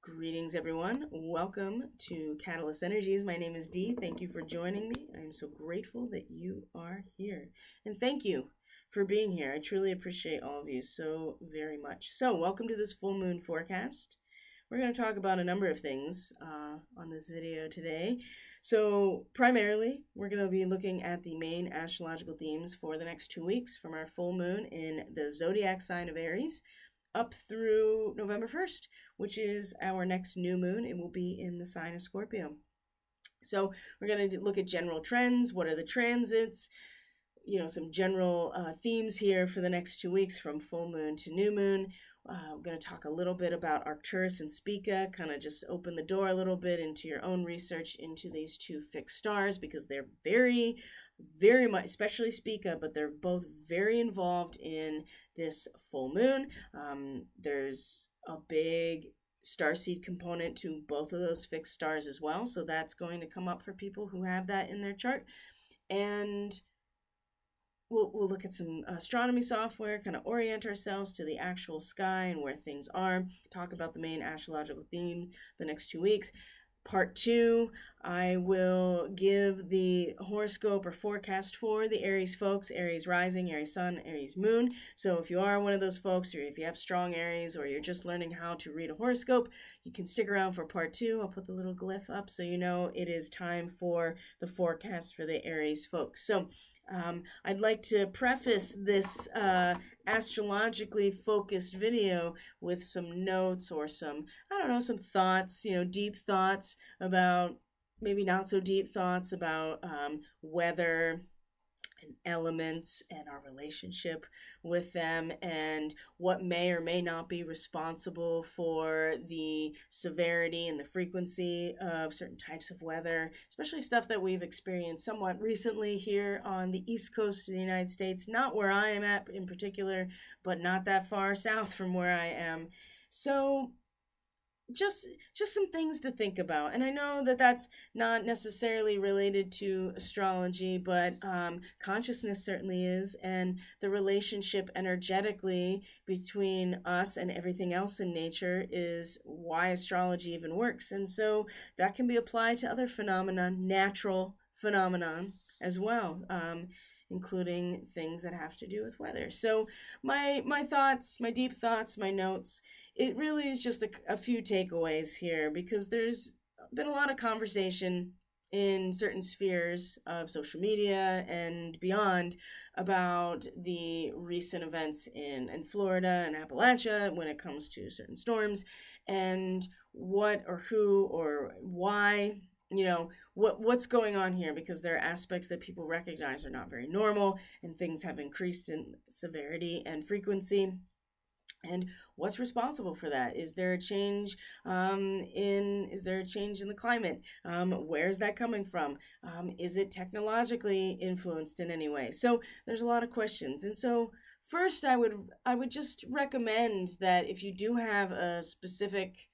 Greetings, everyone. Welcome to Catalyst Energies. My name is Dee. Thank you for joining me. I am so grateful that you are here. And thank you for being here. I truly appreciate all of you so very much. So, welcome to this full moon forecast. We're going to talk about a number of things on this video today. So, primarily, we're going to be looking at the main astrological themes for the next 2 weeks from our full moon in the zodiac sign of Aries up through November 1st, which is our next new moon. It will be in the sign of Scorpio. So we're going to look at general trends. What are the transits? Some general themes here for the next 2 weeks from full moon to new moon. We're going to talk a little bit about Arcturus and Spica, kind of just open the door a little bit into your own research into these two fixed stars because they're very, very much, especially Spica, but they're both very involved in this full moon. There's a big starseed component to both of those fixed stars as well, so that's going to come up for people who have that in their chart. And We'll look at some astronomy software, kind of orient ourselves to the actual sky and where things are, talk about the main astrological themes the next 2 weeks. Part 2, I will give the horoscope or forecast for the Aries folks, Aries rising, Aries sun, Aries moon. So if you are one of those folks, or if you have strong Aries, or you're just learning how to read a horoscope, you can stick around for part 2. I'll put the little glyph up so you know it is time for the forecast for the Aries folks. So I'd like to preface this astrologically focused video with some notes or some thoughts, deep thoughts about, maybe not so deep thoughts about weather and elements and our relationship with them and what may or may not be responsible for the severity and the frequency of certain types of weather, especially stuff that we've experienced somewhat recently here on the East Coast of the United States, not where I am at in particular, but not that far south from where I am. So just some things to think about. And I know that that's not necessarily related to astrology, but consciousness certainly is, and the relationship energetically between us and everything else in nature is why astrology even works. And so that can be applied to other phenomena, natural phenomenon as well, including things that have to do with weather. So my thoughts, my deep thoughts, my notes, it really is just a few takeaways here, because there's been a lot of conversation in certain spheres of social media and beyond about the recent events in Florida and Appalachia when it comes to certain storms and what or who or why, what's going on here, because there are aspects that people recognize are not very normal and things have increased in severity and frequency. And what's responsible for that? Is there a change in the climate? Where's that coming from? Is it technologically influenced in any way? So there's a lot of questions. And so first I would just recommend that if you do have a specific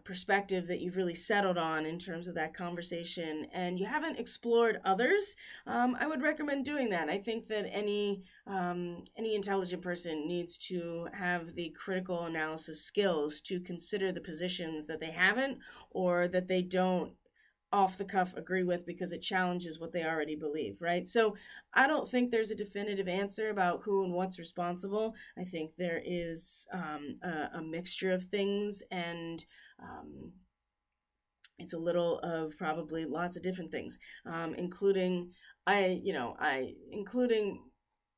perspective that you've really settled on in terms of that conversation and you haven't explored others, I would recommend doing that. I think that any intelligent person needs to have the critical analysis skills to consider the positions that they haven't or that they don't off the cuff agree with because it challenges what they already believe, right? So I don't think there's a definitive answer about who and what's responsible. I think there is a mixture of things, and it's a little of probably lots of different things, including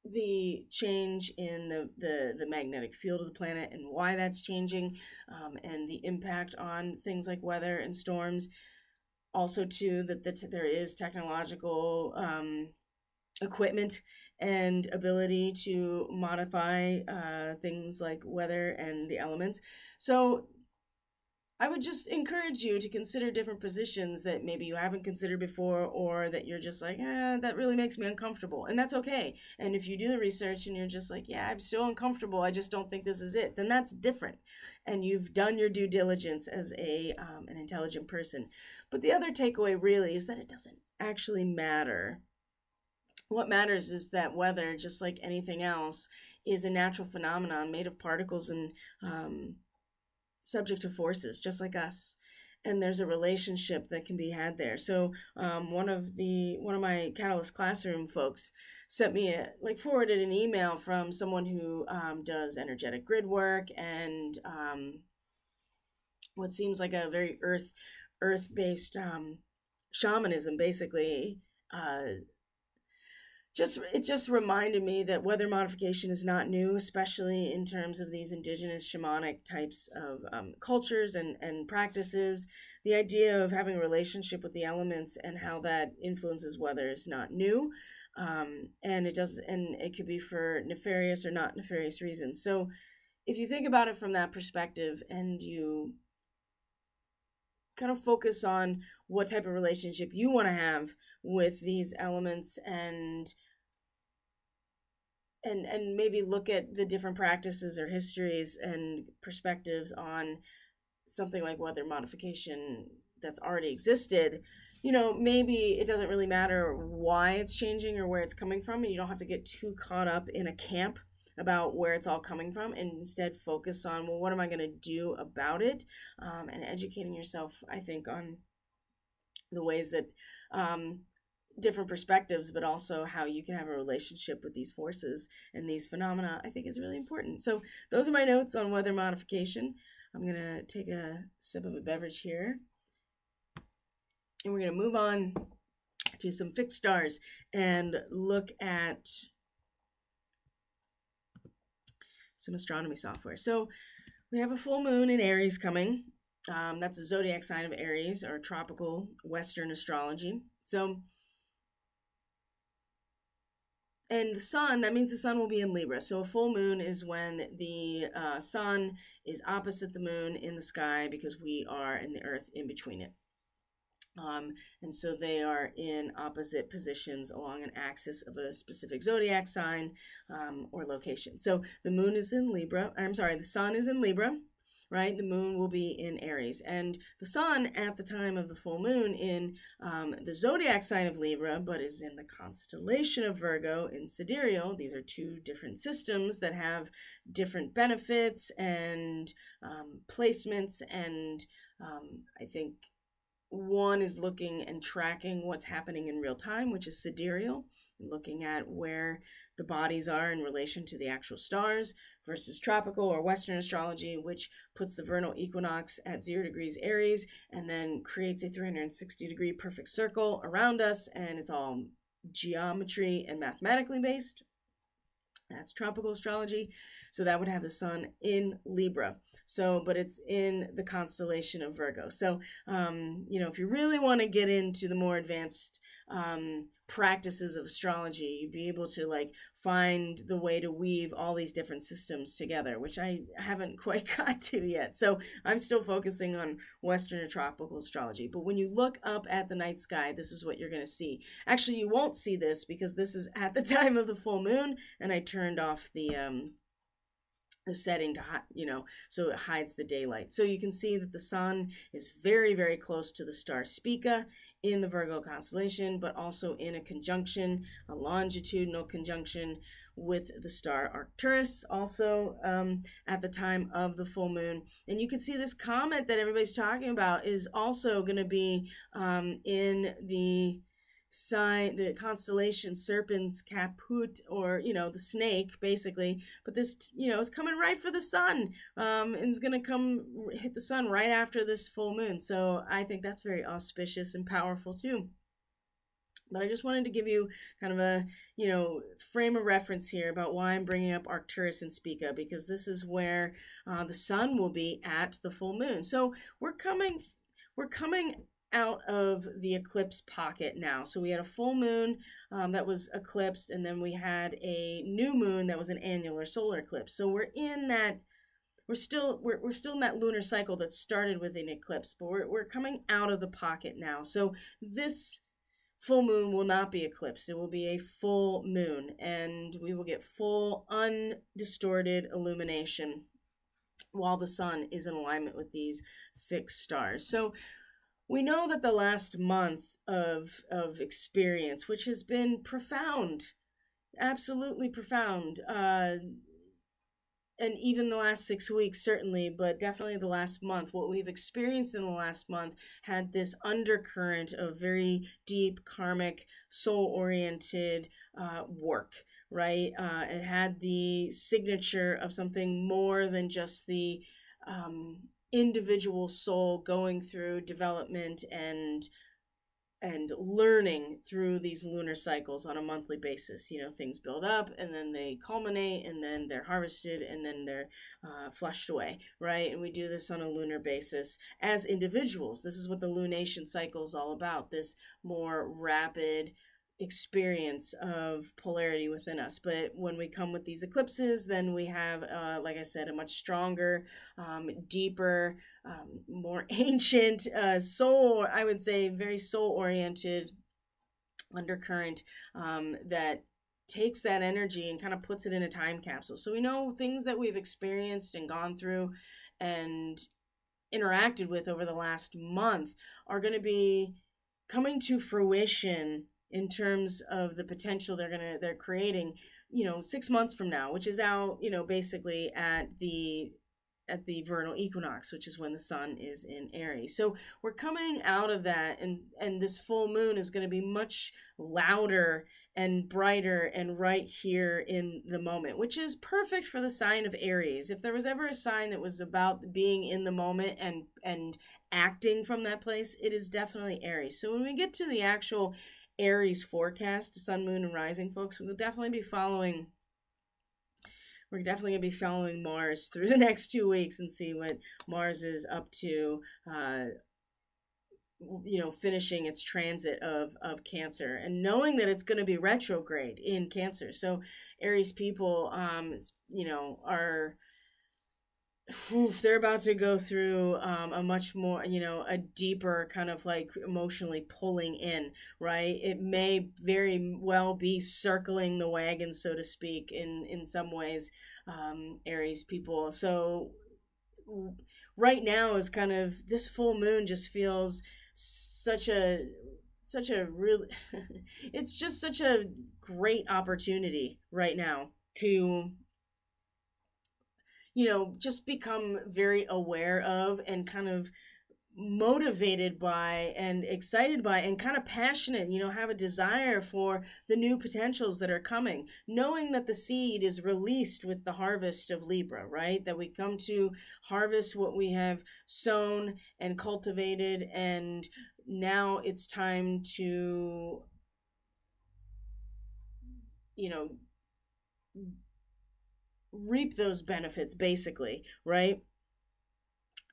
the change in the magnetic field of the planet and why that's changing, and the impact on things like weather and storms. Also, too, that there is technological equipment and ability to modify things like weather and the elements. So I would just encourage you to consider different positions that maybe you haven't considered before, or that you're just like, that really makes me uncomfortable. And that's okay. And if you do the research and you're just like, I'm still uncomfortable, I just don't think this is it, then that's different. And you've done your due diligence as an intelligent person. But the other takeaway really is that it doesn't actually matter. What matters is that weather, just like anything else, is a natural phenomenon made of particles and subject to forces just like us, and there's a relationship that can be had there. So one of my Catalyst Classroom folks sent me forwarded an email from someone who does energetic grid work and what seems like a very earth-based shamanism, basically. It just reminded me that weather modification is not new, especially in terms of these indigenous shamanic types of cultures and practices. The idea of having a relationship with the elements and how that influences weather is not new, and it could be for nefarious or not nefarious reasons. So, if you think about it from that perspective, and you kind of focus on what type of relationship you want to have with these elements, and maybe look at the different practices or histories and perspectives on something like weather modification that's already existed, maybe it doesn't really matter why it's changing or where it's coming from, and you don't have to get too caught up in a camp about where it's all coming from, and instead focus on, well, what am I going to do about it, and educating yourself, I think, on the ways that different perspectives, but also how you can have a relationship with these forces and these phenomena, I think is really important. So those are my notes on weather modification. I'm going to take a sip of a beverage here, and we're going to move on to some fixed stars and look at some astronomy software. So we have a full moon in Aries coming. That's a zodiac sign of Aries, or tropical Western astrology. So, and the sun, that means the sun will be in Libra. So a full moon is when the sun is opposite the moon in the sky, because we are in the earth in between it. And so they are in opposite positions along an axis of a specific zodiac sign or location. So the moon is in Libra. The sun is in Libra, right? The moon will be in Aries. And the sun at the time of the full moon in the zodiac sign of Libra, but is in the constellation of Virgo in sidereal. These are two different systems that have different benefits and placements. And I think one is looking and tracking what's happening in real time, which is sidereal, looking at where the bodies are in relation to the actual stars, versus tropical or Western astrology, which puts the vernal equinox at 0 degrees Aries and then creates a 360-degree perfect circle around us, and it's all geometry and mathematically based. That's tropical astrology. So that would have the sun in Libra. So, but it's in the constellation of Virgo. So, if you really want to get into the more advanced practices of astrology, you'd be able to find the way to weave all these different systems together, which I haven't quite got to yet. So I'm still focusing on Western or tropical astrology. But when you look up at the night sky, this is what you're going to see. Actually, you won't see this because this is at the time of the full moon, and I turned off the setting to so it hides the daylight. So you can see that the sun is very, very close to the star Spica in the Virgo constellation, but also in a conjunction, a longitudinal conjunction with the star Arcturus, also at the time of the full moon. And you can see this comet that everybody's talking about is also going to be in the sign, the constellation Serpens Caput, or the snake, basically. But this is coming right for the sun, and it's gonna come hit the sun right after this full moon. So I think that's very auspicious and powerful too. But I just wanted to give you kind of a frame of reference here about why I'm bringing up Arcturus and Spica, because this is where the sun will be at the full moon. So we're coming out of the eclipse pocket now. So we had a full moon that was eclipsed, and then we had a new moon that was an annular solar eclipse. So we're in that, we're still in that lunar cycle that started with an eclipse, but we're coming out of the pocket now. So this full moon will not be eclipsed. It will be a full moon, and we will get full undistorted illumination while the sun is in alignment with these fixed stars. So we know that the last month of experience, which has been profound, absolutely profound, and even the last 6 weeks, certainly, but definitely the last month, what we've experienced in the last month had this undercurrent of very deep karmic, soul oriented work, right? It had the signature of something more than just the individual soul going through development and learning through these lunar cycles on a monthly basis. You know, things build up and then they culminate and then they're harvested and then they're flushed away, right? And we do this on a lunar basis as individuals. This is what the lunation cycle is all about, this more rapid experience of polarity within us. But when we come with these eclipses, then we have, like I said, a much stronger, deeper, more ancient soul, I would say very soul oriented undercurrent that takes that energy and kind of puts it in a time capsule. So we know things that we've experienced and gone through and interacted with over the last month are going to be coming to fruition in terms of the potential they're creating, 6 months from now, which is out, basically at the vernal equinox, which is when the sun is in Aries. So we're coming out of that, and this full moon is going to be much louder and brighter and right here in the moment, which is perfect for the sign of Aries. If there was ever a sign that was about being in the moment and acting from that place, it is definitely Aries. So when we get to the actual Aries forecast, sun, moon, and rising, folks, we're definitely going to be following Mars through the next 2 weeks and see what Mars is up to, finishing its transit of Cancer, and knowing that it's going to be retrograde in Cancer. So Aries people, they're about to go through a much more, a deeper kind of like emotionally pulling in, right? It may very well be circling the wagon, so to speak, in some ways, Aries people. So right now is kind of, this full moon just feels such a really, it's just such a great opportunity right now to just become very aware of and kind of motivated by and excited by and kind of passionate, have a desire for the new potentials that are coming, knowing that the seed is released with the harvest of Libra, right? That we come to harvest what we have sown and cultivated, and now it's time to, reap those benefits, basically, right?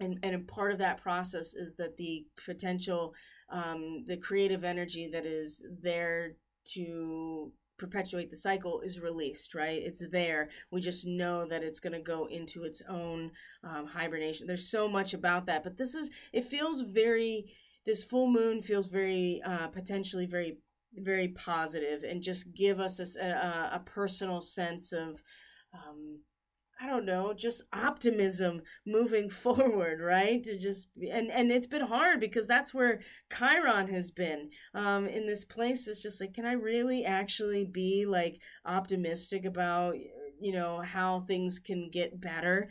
And part of that process is that the potential, the creative energy that is there to perpetuate the cycle is released, right? It's there. We just know that it's going to go into its own hibernation. There's so much about that, but this full moon feels very potentially very, very positive, and just give us a personal sense of I don't know, just optimism moving forward, right? To just and it's been hard because that's where Chiron has been in this place. It's just like, can I really actually be like optimistic about how things can get better?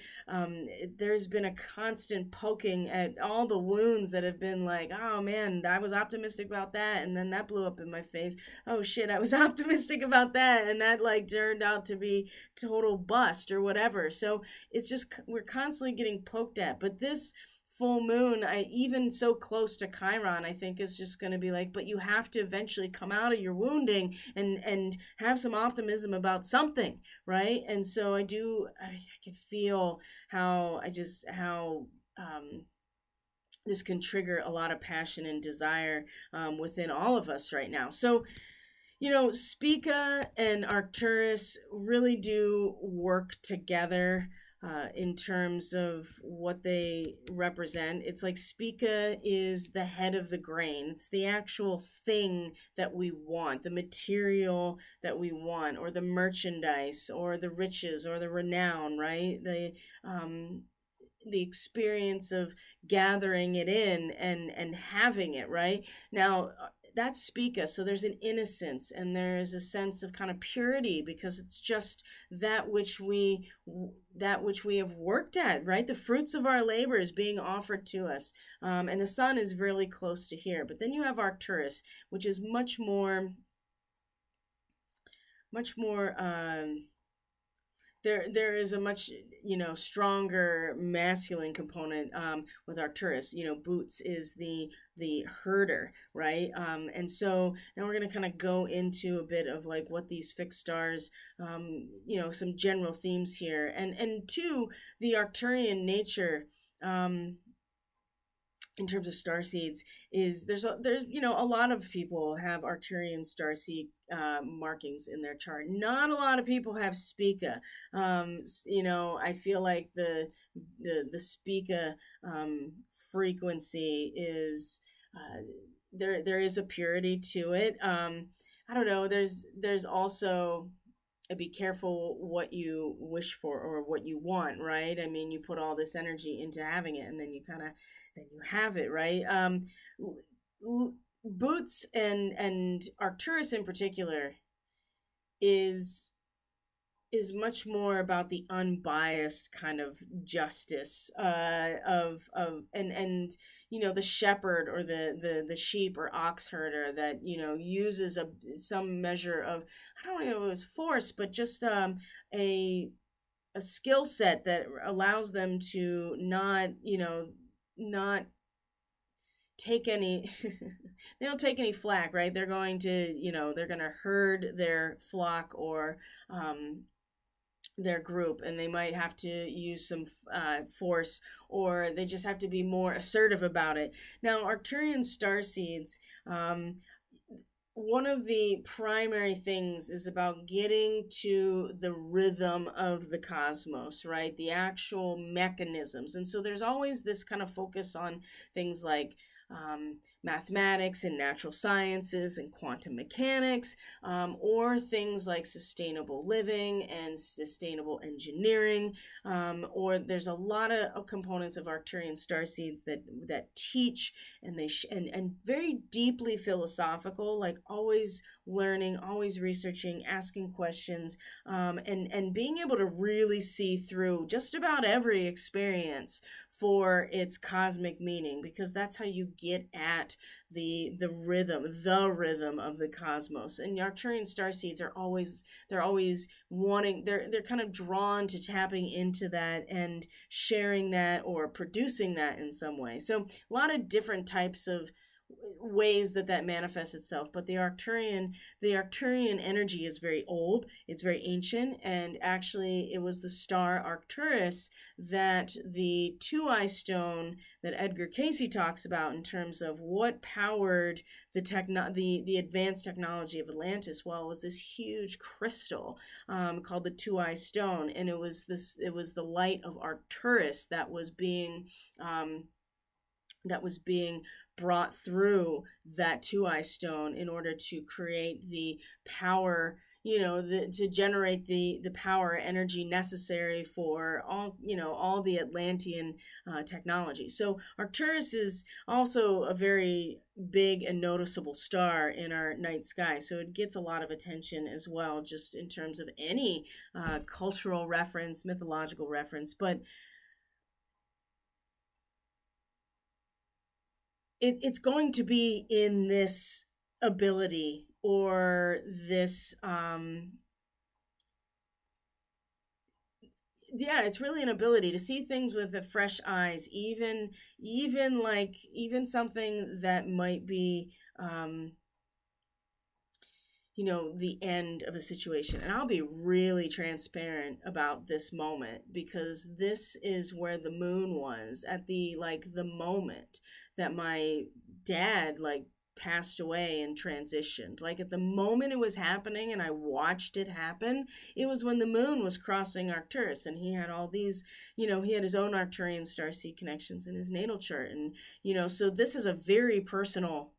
There's been a constant poking at all the wounds that have been like, oh man, I was optimistic about that, and then that blew up in my face. Oh shit, I was optimistic about that, and that like turned out to be total bust or whatever. So it's just, we're constantly getting poked at. But this full moon, even so close to Chiron, I think is just going to be like, but you have to eventually come out of your wounding and have some optimism about something, right? And so I can feel how this can trigger a lot of passion and desire within all of us right now. So Spica and Arcturus really do work together in terms of what they represent. It's like Spica is the head of the grain. It's the actual thing that we want, the material that we want, or the merchandise, or the riches, or the renown, right? The experience of gathering it in and having it, right? Now, that's Spica. So there's an innocence and there's a sense of kind of purity, because it's just that which we have worked at, right? The fruits of our labor is being offered to us. And the sun is really close to here. But then you have Arcturus, which is much more there is a much stronger masculine component with Arcturus. Boots is the herder, right? And so now we're going to kind of go into a bit of like what these fixed stars, some general themes here, and two, the Arcturian nature. In terms of starseeds, is there's a lot of people have Arcturian starseed markings in their chart. Not a lot of people have Spica. I feel like the Spica frequency is there is a purity to it. I don't know. There's also, be careful what you wish for or what you want, right? I mean, you put all this energy into having it, and then you have it, right? Boots and Arcturus in particular is much more about the unbiased kind of justice and the shepherd or the sheep or ox herder that uses some measure of, I don't know if it was force, but just a skill set that allows them to not take any they don't take any flack, right? They're going to herd their flock or their group, and they might have to use some force, or they just have to be more assertive about it. Now, Arcturian starseeds, one of the primary things is about getting to the rhythm of the cosmos, right? The actual mechanisms. And so there's always this kind of focus on things like mathematics and natural sciences and quantum mechanics, or things like sustainable living and sustainable engineering, or there's a lot of components of Arcturian starseeds that teach, and and very deeply philosophical, like always learning, always researching, asking questions, and being able to really see through just about every experience for its cosmic meaning, because that's how you get at the rhythm of the cosmos. And Arcturian starseeds are always wanting, they're kind of drawn to tapping into that and sharing that or producing that in some way. So a lot of different types of ways that manifests itself, but the Arcturian energy is very old, it's very ancient, and actually it was the star Arcturus that the two-eye stone that Edgar Cayce talks about in terms of what powered the advanced technology of Atlantis. Well, it was this huge crystal called the two-eye stone, and it was the light of Arcturus that was being brought through that two-eye stone in order to create the power, to generate the power energy necessary for all the Atlantean technology. So Arcturus is also a very big and noticeable star in our night sky. So it gets a lot of attention as well, just in terms of any cultural reference, mythological reference. But it's going to be in this ability or this it's really an ability to see things with the fresh eyes, even something that might be the end of a situation. And I'll be really transparent about this moment, because this is where the moon was at the moment that my dad passed away and transitioned. Like at the moment it was happening and I watched it happen, it was when the moon was crossing Arcturus, and he had all these, he had his own Arcturian starseed connections in his natal chart. And, so this is a very personal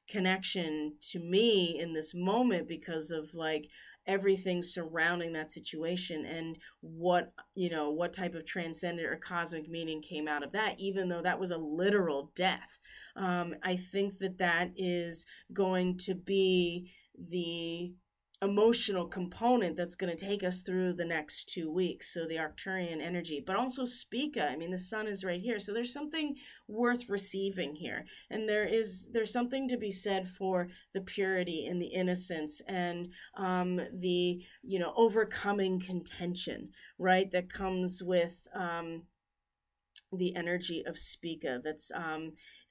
connection to me in this moment because of like everything surrounding that situation and what, you know, what type of transcendent or cosmic meaning came out of that, even though that was a literal death. I think that that is going to be the emotional component that's going to take us through the next 2 weeks. So the Arcturian energy, but also Spica. I mean, the sun is right here. So there's something worth receiving here. And there's something to be said for the purity and the innocence and the, you know, overcoming contention, right? That comes with the energy of Spica. That's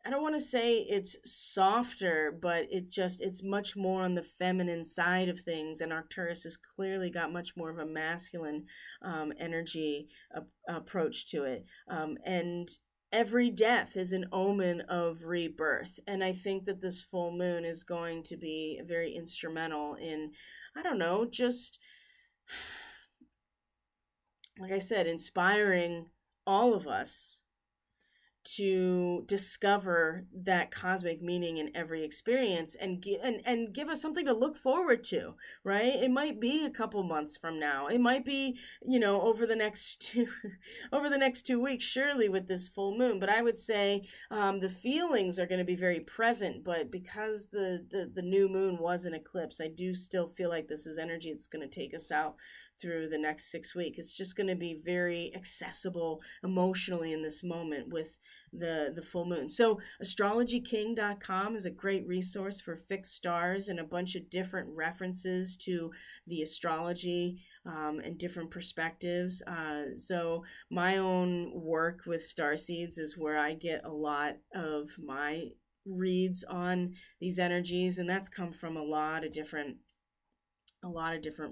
I don't want to say it's softer, but it's much more on the feminine side of things, and Arcturus has clearly got much more of a masculine energy approach to it. And every death is an omen of rebirth, and I think that this full moon is going to be very instrumental in, I don't know, just like I said, inspiring all of us to discover that cosmic meaning in every experience and give us something to look forward to, right? It might be a couple months from now. It might be, you know, over the next 2 weeks, surely with this full moon. But I would say the feelings are going to be very present. But because the new moon was an eclipse, I do still feel like this is energy that's going to take us out through the next 6 weeks. It's just going to be very accessible emotionally in this moment with the full moon. So astrologyking.com is a great resource for fixed stars and a bunch of different references to the astrology and different perspectives. So my own work with Starseeds is where I get a lot of my reads on these energies, and that's come from a lot of different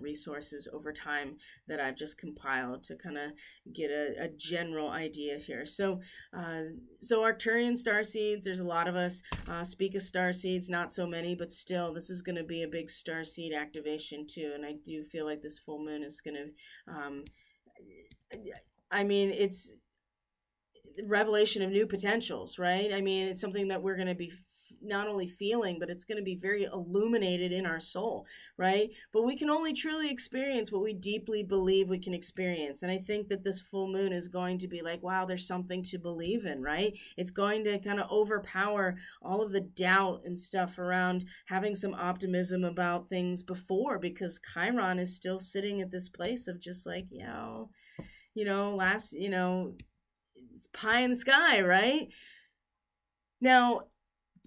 resources over time that I've just compiled to kind of get a general idea here. So Arcturian starseeds, there's a lot of us. Spica starseeds, not so many, but still, this is going to be a big starseed activation too. And I do feel like this full moon is going to, I mean, it's revelation of new potentials, right? I mean, it's something that we're going to be not only feeling, but it's going to be very illuminated in our soul, right? But we can only truly experience what we deeply believe we can experience. And I think that this full moon is going to be like, wow, there's something to believe in, right? It's going to kind of overpower all of the doubt and stuff around having some optimism about things before, because Chiron is still sitting at this place of just like, it's pie in the sky, right? Now,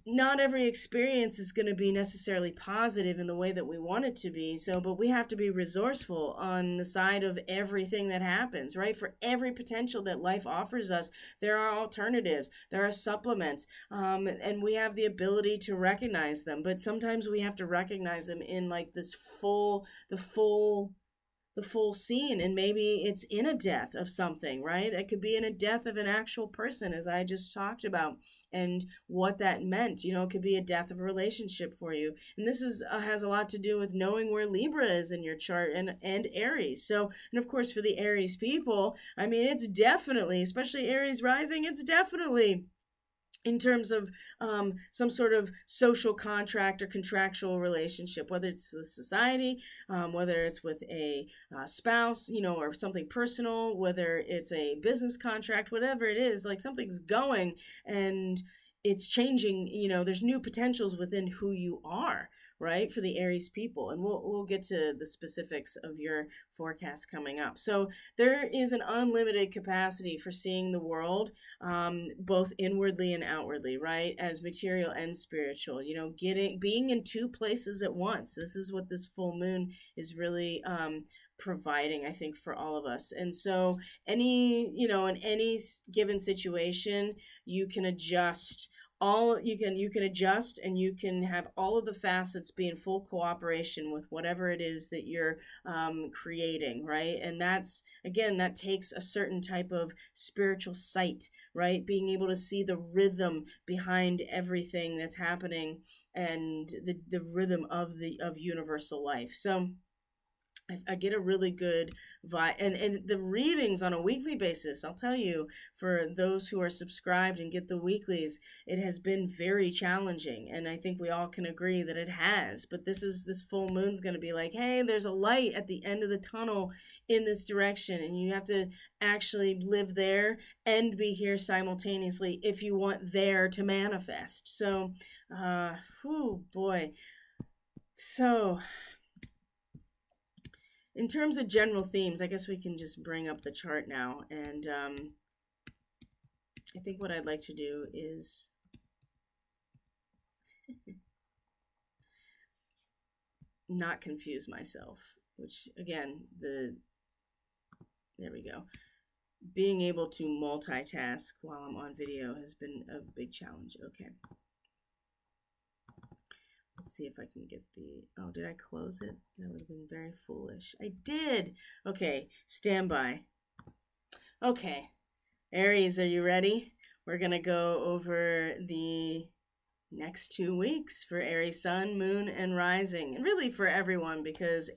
not every experience is going to be necessarily positive in the way that we want it to be. But we have to be resourceful on the side of everything that happens, right? For every potential that life offers us, there are alternatives, there are supplements, and we have the ability to recognize them. But sometimes we have to recognize them in like the full scene, and maybe it's in a death of something, right? It could be in a death of an actual person, as I just talked about, and what that meant. You know, it could be a death of a relationship for you, and this has a lot to do with knowing where Libra is in your chart and Aries. So, and of course for the Aries people, I mean, it's definitely, especially Aries rising, it's definitely in terms of some sort of social contract or contractual relationship, whether it's with society, whether it's with a spouse, you know, or something personal, whether it's a business contract, whatever it is, like something's going and it's changing, you know, there's new potentials within who you are, right, for the Aries people. And we'll get to the specifics of your forecast coming up. So there is an unlimited capacity for seeing the world, both inwardly and outwardly, right, as material and spiritual, you know, being in two places at once. This is what this full moon is really providing, I think, for all of us. And so in any given situation, you can adjust you can adjust, and you can have all of the facets be in full cooperation with whatever it is that you're creating, right? And that's, again, that takes a certain type of spiritual sight, right? Being able to see the rhythm behind everything that's happening and the rhythm of universal life. So I get a really good vibe, and the readings on a weekly basis, I'll tell you, for those who are subscribed and get the weeklies, it has been very challenging, and I think we all can agree that it has. But this full moon's going to be like, hey, there's a light at the end of the tunnel in this direction, and you have to actually live there and be here simultaneously if you want there to manifest. So, whew, boy. So, in terms of general themes, I guess we can just bring up the chart now. And I think what I'd like to do is not confuse myself, which again, there we go. Being able to multitask while I'm on video has been a big challenge. Okay. Let's see if I can get oh, did I close it? That would have been very foolish. I did. Okay, stand by. Okay, Aries, are you ready? We're going to go over the next 2 weeks for Aries sun, moon, and rising. And really for everyone, because,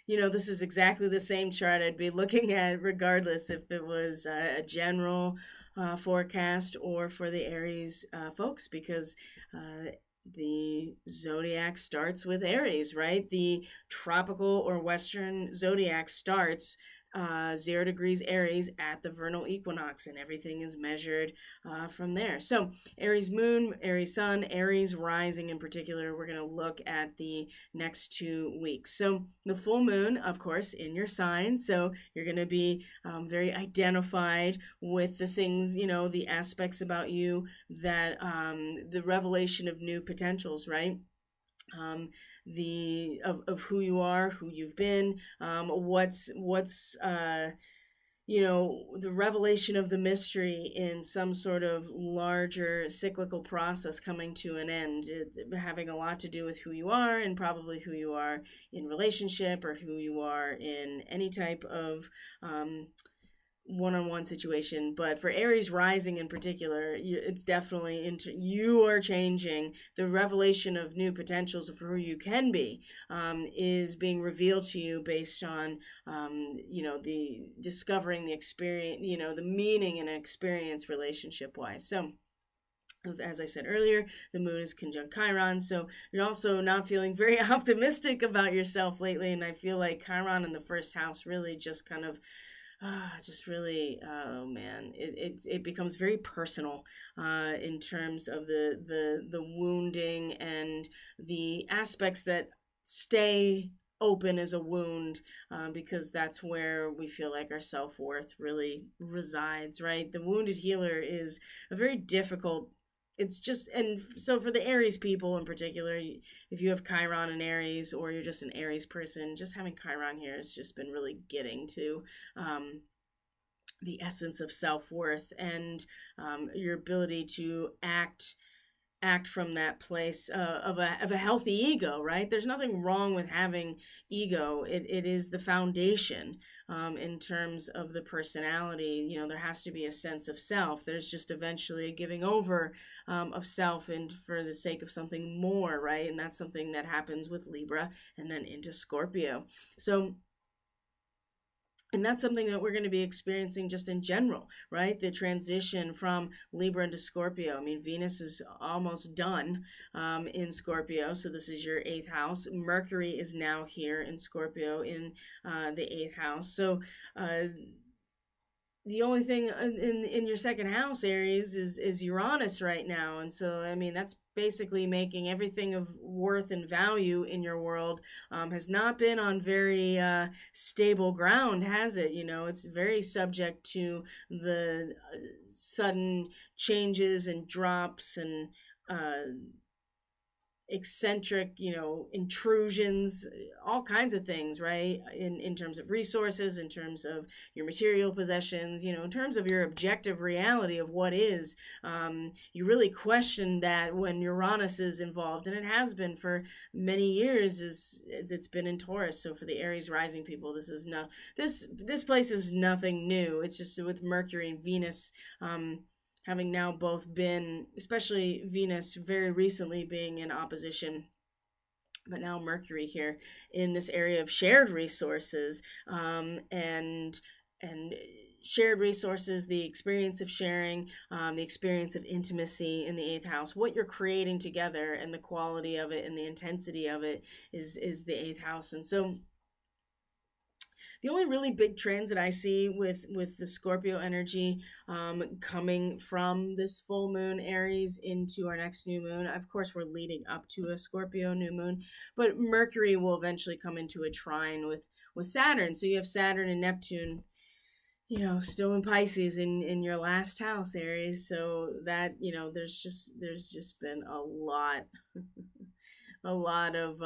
you know, this is exactly the same chart I'd be looking at regardless if it was a general forecast or for the Aries folks, because the zodiac starts with Aries, right? The tropical or western zodiac starts 0 degrees Aries at the vernal equinox, and everything is measured from there. So Aries moon, Aries sun, Aries rising in particular, we're going to look at the next 2 weeks. So the full moon, of course, in your sign. So you're going to be very identified with the things, you know, the aspects about you that the revelation of new potentials, right? Of who you are, who you've been, what's you know, the revelation of the mystery in some sort of larger cyclical process coming to an end. It's having a lot to do with who you are, and probably who you are in relationship, or who you are in any type of one-on-one situation. But for Aries rising in particular, it's definitely you are changing. The revelation of new potentials of who you can be is being revealed to you based on you know, the discovering the experience, you know, the meaning in an experience relationship wise. So as I said earlier, the moon is conjunct Chiron, so you're also not feeling very optimistic about yourself lately, and I feel like Chiron in the first house really just kind of just really, oh man, it becomes very personal in terms of the wounding and the aspects that stay open as a wound, because that's where we feel like our self-worth really resides, right? The wounded healer is a very difficult. It's just, and so for the Aries people in particular, if you have Chiron and Aries, or you're just an Aries person, just having Chiron here has just been really getting to the essence of self-worth and your ability to act from that place of a healthy ego, right? There's nothing wrong with having ego. It is the foundation in terms of the personality. You know, there has to be a sense of self. There's just eventually a giving over of self, and for the sake of something more, right? And that's something that happens with Libra and then into Scorpio. So, and that's something that we're going to be experiencing just in general, right? The transition from Libra into Scorpio. I mean, Venus is almost done in Scorpio, so this is your 8th house. Mercury is now here in Scorpio in the 8th house. So the only thing in your 2nd house, Aries, is Uranus right now. And so, I mean, that's basically making everything of worth and value in your world has not been on very stable ground, has it? You know, it's very subject to the sudden changes and drops and eccentric, you know, intrusions, all kinds of things, right? In terms of resources, in terms of your material possessions, you know, in terms of your objective reality of what is, you really question that when Uranus is involved, and it has been for many years as it's been in Taurus. So for the Aries rising people, this is this place is nothing new. It's just with Mercury and Venus having now both been, especially Venus very recently being in opposition but now Mercury here in this area of shared resources, and shared resources, the experience of sharing, the experience of intimacy in the 8th house, what you're creating together, and the quality of it and the intensity of it is the 8th house. And so the only really big trends that I see with the Scorpio energy coming from this full moon Aries into our next new moon, of course we're leading up to a Scorpio new moon, but Mercury will eventually come into a trine with Saturn. So you have Saturn and Neptune, you know, still in Pisces in your last house, Aries. So that, you know, there's just been a lot a lot of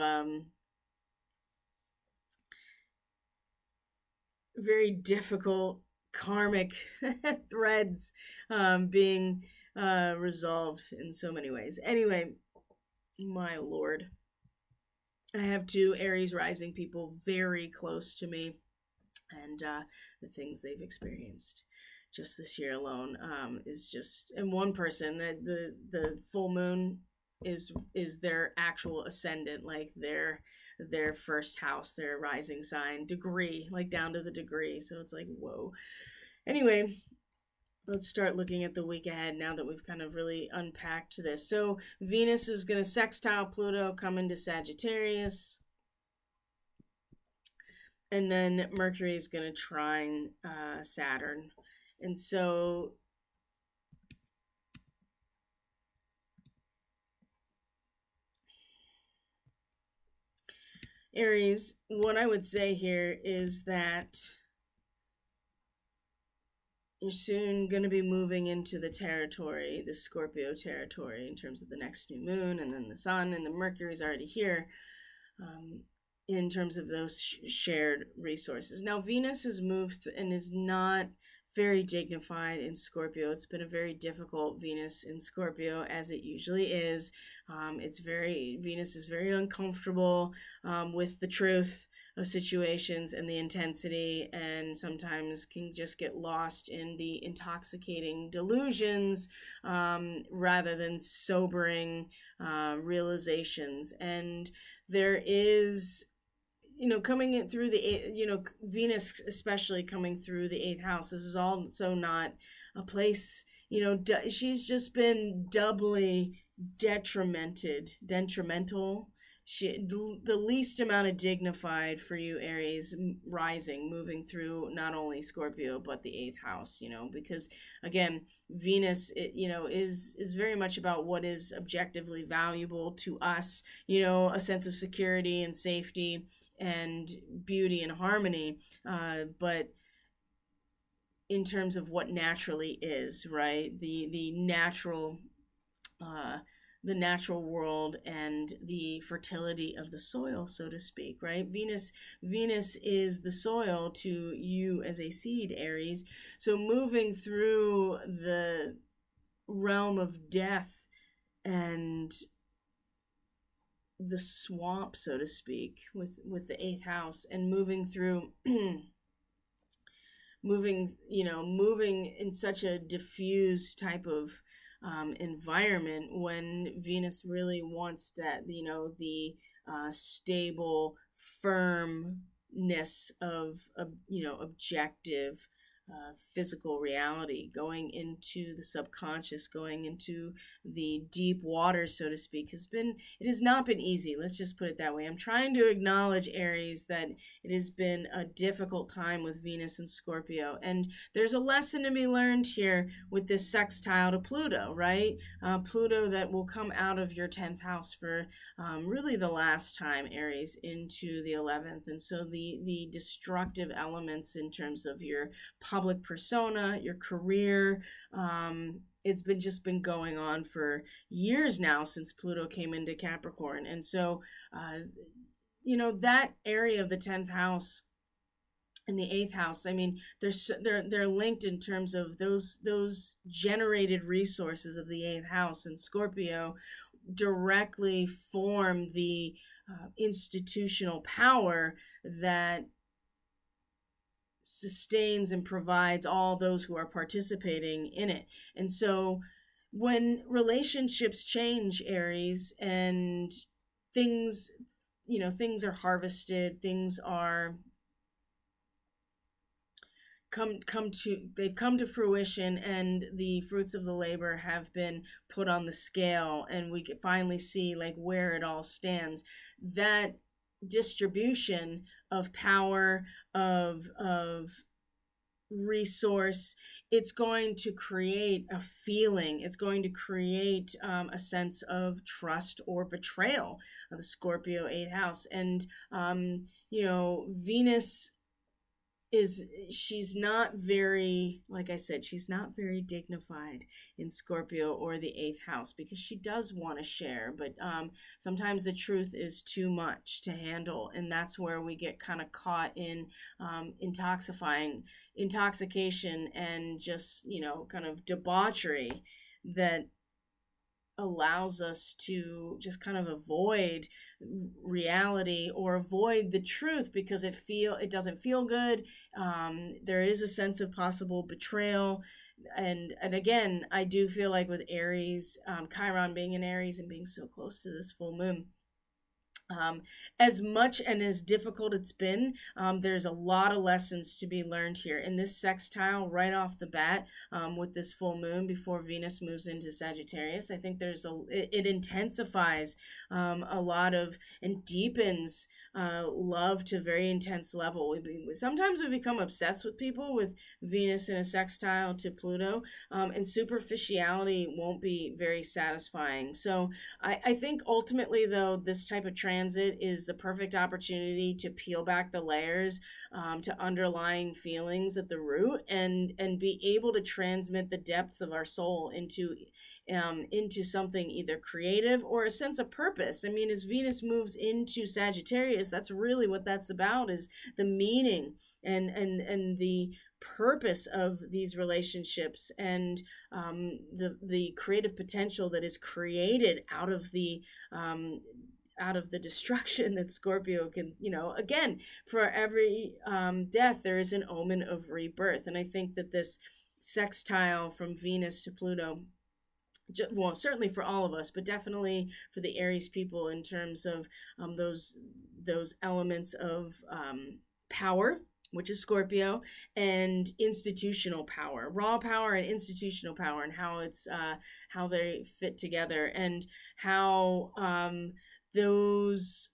very difficult karmic threads being resolved in so many ways. Anyway, my lord, I have 2 Aries rising people very close to me, and the things they've experienced just this year alone is just, and one person, that the full moon is their actual ascendant, like their first house, their rising sign, degree, like down to the degree. So it's like, whoa. Anyway, let's start looking at the week ahead now that we've kind of really unpacked this. So Venus is going to sextile Pluto, come into Sagittarius. And then Mercury is going to trine Saturn. And so Aries, what I would say here is that you're soon going to be moving into the territory, the Scorpio territory, in terms of the next new moon, and then the sun, and the Mercury's already here, in terms of those shared resources. Now, Venus has moved and is not very dignified in Scorpio. It's been a very difficult Venus in Scorpio, as it usually is. Venus is very uncomfortable with the truth of situations and the intensity, and sometimes can just get lost in the intoxicating delusions rather than sobering realizations. And there is, you know, coming in through the, you know, Venus especially coming through the 8th house, this is also not a place, you know, she's just been doubly detrimental. The least amount of dignified for you, Aries rising, moving through not only Scorpio but the 8th house, you know, because again, Venus, you know, is very much about what is objectively valuable to us, you know, a sense of security and safety and beauty and harmony, but in terms of what naturally is, right, the natural world and the fertility of the soil, so to speak, right? Venus is the soil to you as a seed, Aries. So moving through the realm of death and the swamp, so to speak, with the 8th house, and moving through moving in such a diffuse type of environment, when Venus really wants that, you know, the stable firmness of you know, objective physical reality, going into the subconscious, going into the deep water, so to speak, it has not been easy. Let's just put it that way. I'm trying to acknowledge, Aries, that it has been a difficult time with Venus and Scorpio, and there's a lesson to be learned here with this sextile to Pluto, right? Pluto that will come out of your 10th house for really the last time, Aries, into the 11th, and so the destructive elements in terms of your public persona, your career. It's been going on for years now, since Pluto came into Capricorn. And so, you know, that area of the 10th house and the 8th house, I mean, they're linked in terms of those generated resources of the 8th house, and Scorpio directly form the institutional power that sustains and provides all those who are participating in it. And so when relationships change, Aries, and things you know, things are harvested, things are they've come to fruition, and the fruits of the labor have been put on the scale, and we can finally see like where it all stands. That distribution of power, of resource, it's going to create a feeling, it's going to create a sense of trust or betrayal of the Scorpio 8th house. And you know, Venus she's not very, like I said, she's not very dignified in Scorpio or the 8th house, because she does want to share, but sometimes the truth is too much to handle, and that's where we get kind of caught in intoxication and just, you know, kind of debauchery that allows us to just kind of avoid reality or avoid the truth because it doesn't feel good. There is a sense of possible betrayal, and again, I do feel like with Aries, Chiron being in Aries and being so close to this full moon, as much and as difficult it's been, there's a lot of lessons to be learned here in this sextile right off the bat, with this full moon before Venus moves into Sagittarius. I think it intensifies a lot of, and deepens love to a very intense level. Sometimes we become obsessed with people with Venus in a sextile to Pluto, and superficiality won't be very satisfying. So I think ultimately, though, this type of transit is the perfect opportunity to peel back the layers to underlying feelings at the root, and be able to transmit the depths of our soul into something either creative or a sense of purpose. I mean, as Venus moves into Sagittarius, that's really what that's about, is the meaning and the purpose of these relationships, and the creative potential that is created out of the destruction that Scorpio can, you know, again, for every death, there is an omen of rebirth. And I think that this sextile from Venus to Pluto, well, certainly for all of us, but definitely for the Aries people in terms of those elements of power, which is Scorpio, and institutional power, raw power and institutional power, and how they fit together, and how those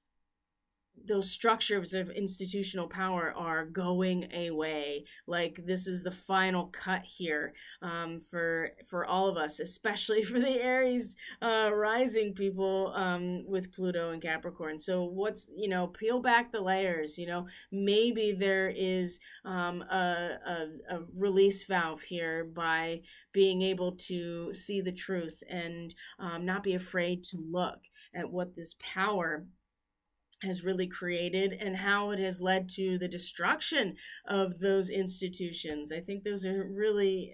structures of institutional power are going away. Like, this is the final cut here, for all of us, especially for the Aries rising people with Pluto and Capricorn. So peel back the layers. You know, maybe there is a release valve here by being able to see the truth and not be afraid to look at what this power has really created and how it has led to the destruction of those institutions. I think those are really,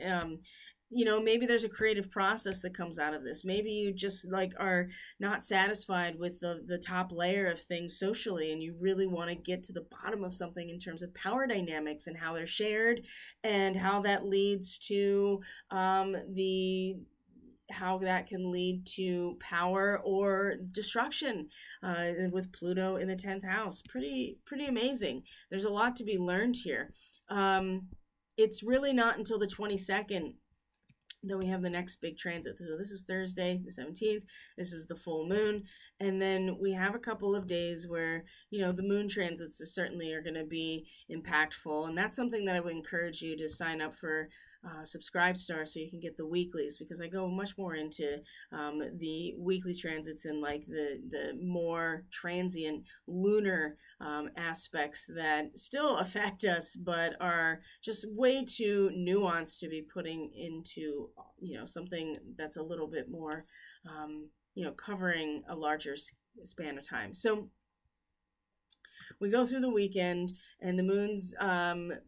maybe there's a creative process that comes out of this. Maybe you just are not satisfied with the top layer of things socially, and you really want to get to the bottom of something in terms of power dynamics and how they're shared, and how that leads to how that can lead to power or destruction, with Pluto in the 10th house. Pretty amazing. There's a lot to be learned here. It's really not until the 22nd that we have the next big transit. So this is Thursday, the 17th. This is the full moon. And then we have a couple of days where, the moon transits certainly are going to be impactful. And that's something that I would encourage you to sign up for Subscribe Star, so you can get the weeklies, because I go much more into the weekly transits and the more transient lunar aspects that still affect us, but are just way too nuanced to be putting into something that's a little bit more covering a larger span of time. So we go through the weekend, and the moon's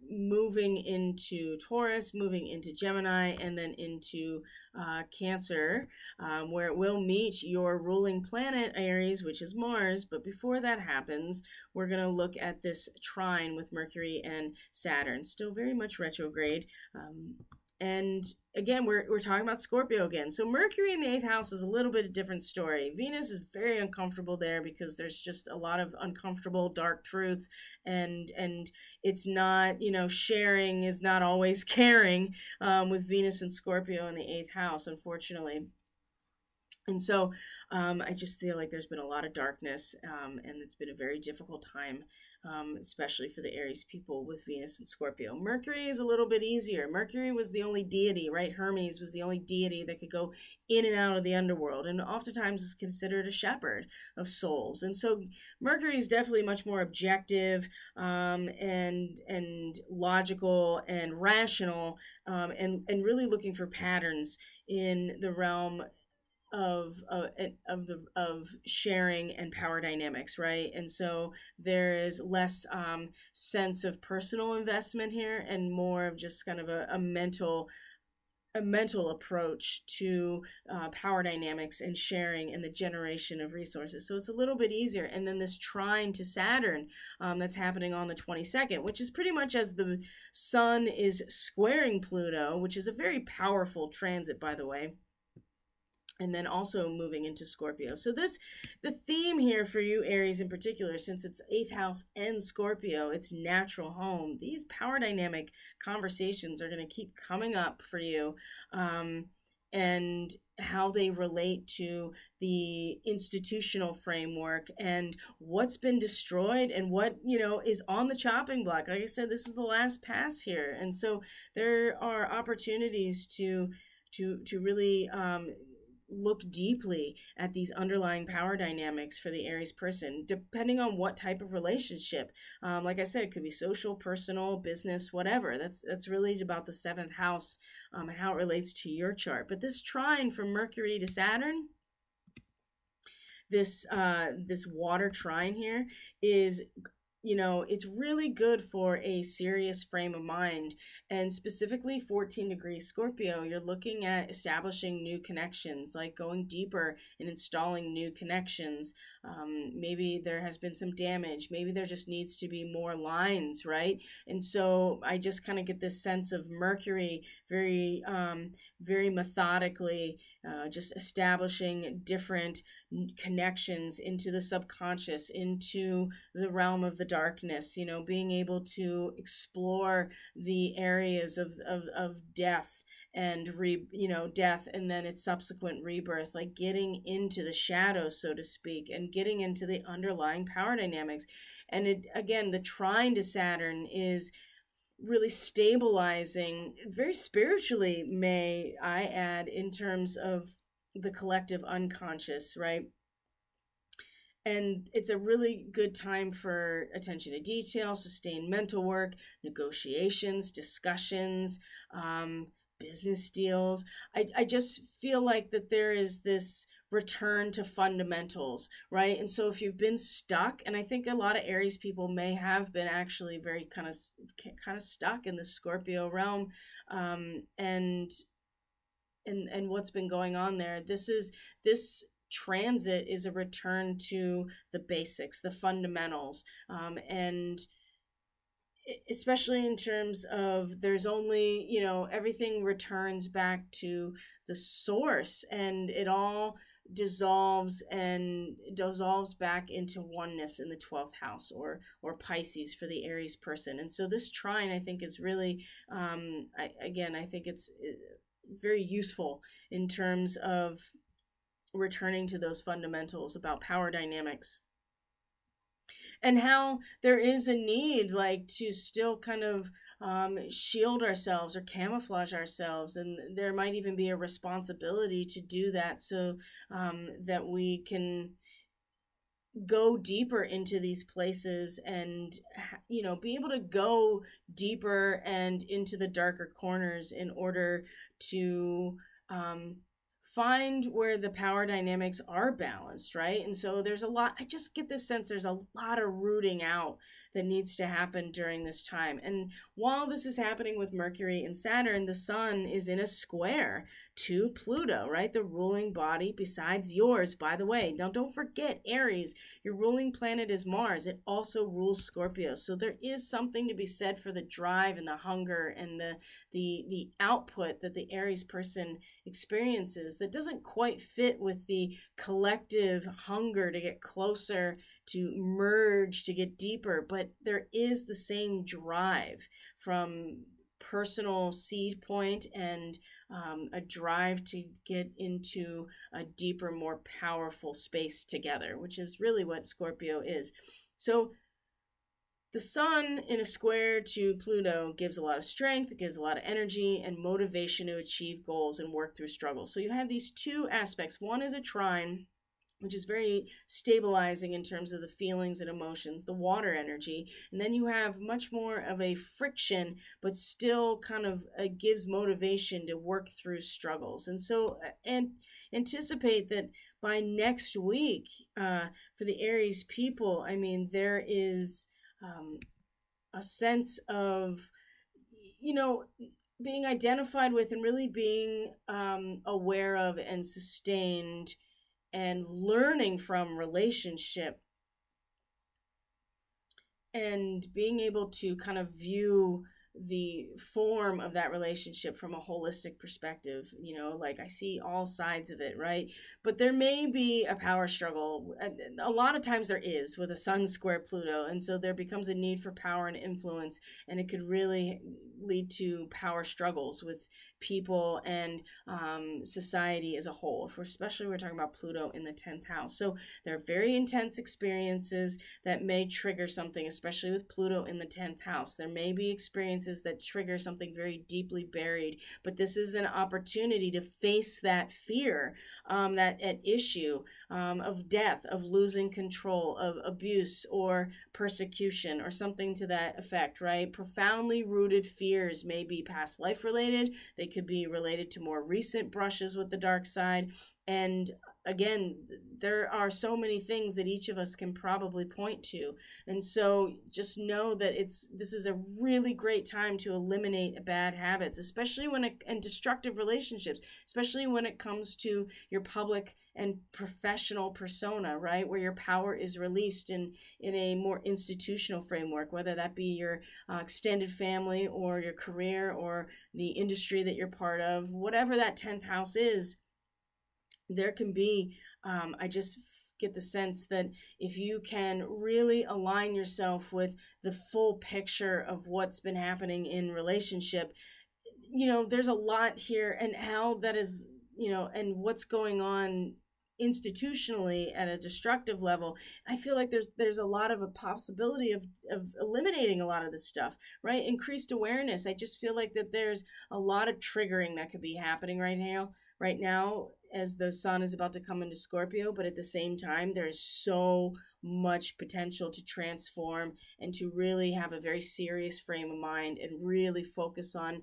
moving into Taurus, moving into Gemini, and then into Cancer, where it will meet your ruling planet, Aries, which is Mars. But before that happens, we're going to look at this trine with Mercury and Saturn, still very much retrograde. And again, we're talking about Scorpio again. So Mercury in the 8th house is a little bit a different story. Venus is very uncomfortable there because there's just a lot of uncomfortable dark truths, and it's not, you know, sharing is not always caring, with Venus and Scorpio in the 8th house, unfortunately. And so I just feel like there's been a lot of darkness, and it's been a very difficult time, especially for the Aries people with Venus and Scorpio. Mercury is a little bit easier. Mercury was the only deity, right? Hermes was the only deity that could go in and out of the underworld, and oftentimes was considered a shepherd of souls. And so Mercury is definitely much more objective, and logical and rational, and really looking for patterns in the realm of sharing and power dynamics, right? And so there is less sense of personal investment here, and more of just kind of a mental approach to power dynamics and sharing and the generation of resources. So it's a little bit easier. And then this trine to Saturn, that's happening on the 22nd, which is pretty much as the sun is squaring Pluto, which is a very powerful transit, by the way, and then also moving into Scorpio. So the theme here for you, Aries in particular, since it's 8th house and Scorpio, it's natural home, these power dynamic conversations are going to keep coming up for you, and how they relate to the institutional framework and what's been destroyed and what, you know, is on the chopping block. Like I said, this is the last pass here. And so there are opportunities to really look deeply at these underlying power dynamics for the Aries person, depending on what type of relationship. Like I said, it could be social, personal, business, whatever. That's really about the 7th house, and how it relates to your chart. But this trine from Mercury to Saturn, this water trine here is, you know, it's really good for a serious frame of mind. And specifically 14 degrees Scorpio, you're looking at establishing new connections, like going deeper and installing new connections. Maybe there has been some damage. Maybe there just needs to be more lines, right? And so I just kind of get this sense of Mercury very, very methodically, just establishing different connections into the subconscious, into the realm of the darkness, you know, being able to explore the areas of death and death and then its subsequent rebirth, like getting into the shadows, so to speak, and getting into the underlying power dynamics. And it, again, the trine to Saturn is really stabilizing, very spiritually, may I add, in terms of the collective unconscious, right? And it's a really good time for attention to detail, sustained mental work, negotiations, discussions, business deals. I just feel like that there is this return to fundamentals, right? And so if you've been stuck, and I think a lot of Aries people may have been actually very kind of stuck in the Scorpio realm, and what's been going on there, this transit is a return to the basics, the fundamentals, and especially in terms of there's only, you know, everything returns back to the source, and it all dissolves back into oneness in the 12th house, or Pisces for the Aries person. And so this trine, I think, is really, I think it's very useful in terms of returning to those fundamentals about power dynamics, and how there is a need, like, to still kind of shield ourselves or camouflage ourselves, and there might even be a responsibility to do that, so that we can go deeper into these places and, you know, be able to go deeper and into the darker corners in order to find where the power dynamics are balanced, right? And so there's a lot, I just get this sense there's a lot of rooting out that needs to happen during this time. And while this is happening with Mercury and Saturn, the sun is in a square to Pluto, right? The ruling body besides yours, by the way. Now, don't forget, Aries, your ruling planet is Mars. It also rules Scorpio. So there is something to be said for the drive and the hunger and the output that the Aries person experiences that doesn't quite fit with the collective hunger to get closer, to merge, to get deeper. But there is the same drive from personal seed point and a drive to get into a deeper, more powerful space together, which is really what Scorpio is. So the sun in a square to Pluto gives a lot of strength, it gives a lot of energy and motivation to achieve goals and work through struggles. So you have these two aspects. One is a trine, which is very stabilizing in terms of the feelings and emotions, the water energy. And then you have much more of a friction, but still kind of gives motivation to work through struggles. And so, and anticipate that by next week, for the Aries people, I mean, there is a sense of, being identified with and really being aware of and sustained and learning from relationship and being able to kind of view the form of that relationship from a holistic perspective. Like I see all sides of it, right? But there may be a power struggle. A lot of times there is with a sun square Pluto. And so there becomes a need for power and influence. And it could really lead to power struggles with people and society as a whole. Especially we're talking about Pluto in the 10th house. So there are very intense experiences that may trigger something, especially with Pluto in the 10th house. There may be experiences that trigger something very deeply buried, but this is an opportunity to face that fear, that at issue of death, of losing control, of abuse or persecution or something to that effect, right? Profoundly rooted fears may be past life related. They could be related to more recent brushes with the dark side. And again, there are so many things that each of us can probably point to. And so just know that this is a really great time to eliminate bad habits, especially and destructive relationships, especially when it comes to your public and professional persona, right? Where your power is released in a more institutional framework, whether that be your extended family or your career or the industry that you're part of, whatever that 10th house is. There can be, I just get the sense that if you can really align yourself with the full picture of what's been happening in relationship, there's a lot here, and how that is, and what's going on institutionally at a destructive level. I feel like there's a lot of a possibility of eliminating a lot of this stuff, right? Increased awareness. I just feel like that there's a lot of triggering that could be happening right now as the sun is about to come into Scorpio, but at the same time, there is so much potential to transform and to really have a very serious frame of mind and really focus on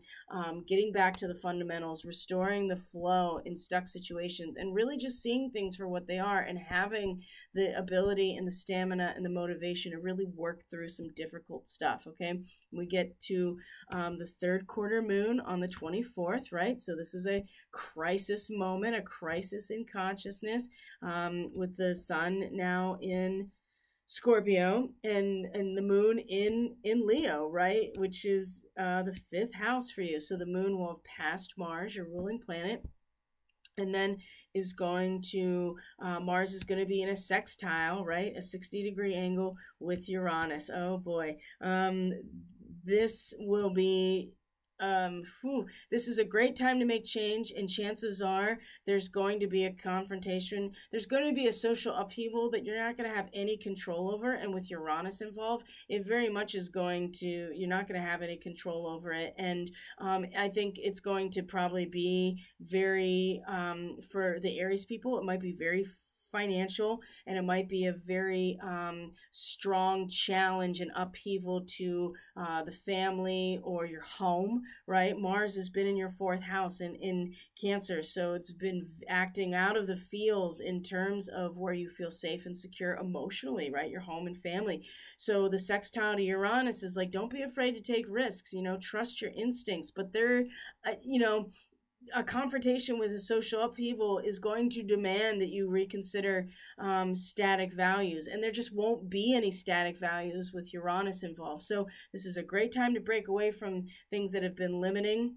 getting back to the fundamentals, restoring the flow in stuck situations, and really just seeing things for what they are and having the ability and the stamina and the motivation to really work through some difficult stuff, okay? We get to the third quarter moon on the 24th, right? So this is a crisis moment, a crisis in consciousness, with the sun now in Scorpio and the moon in Leo, right? Which is the 5th house for you. So the moon will have passed Mars, your ruling planet, and then is going to, Mars is going to be in a sextile, right? A 60-degree angle with Uranus. Oh boy. This will be, this is a great time to make change, and chances are there's going to be a confrontation. There's going to be a social upheaval that you're not going to have any control over, and with Uranus involved, it very much is going to, you're not going to have any control over it. And I think it's going to probably be very, for the Aries people, it might be very financial, and it might be a very strong challenge and upheaval to the family or your home, right? Mars has been in your fourth house in Cancer. So it's been acting out of the feels in terms of where you feel safe and secure emotionally, right? Your home and family. So the sextile to Uranus is like, don't be afraid to take risks, trust your instincts. But a confrontation with a social upheaval is going to demand that you reconsider static values, and there just won't be any static values with Uranus involved. So this is a great time to break away from things that have been limiting,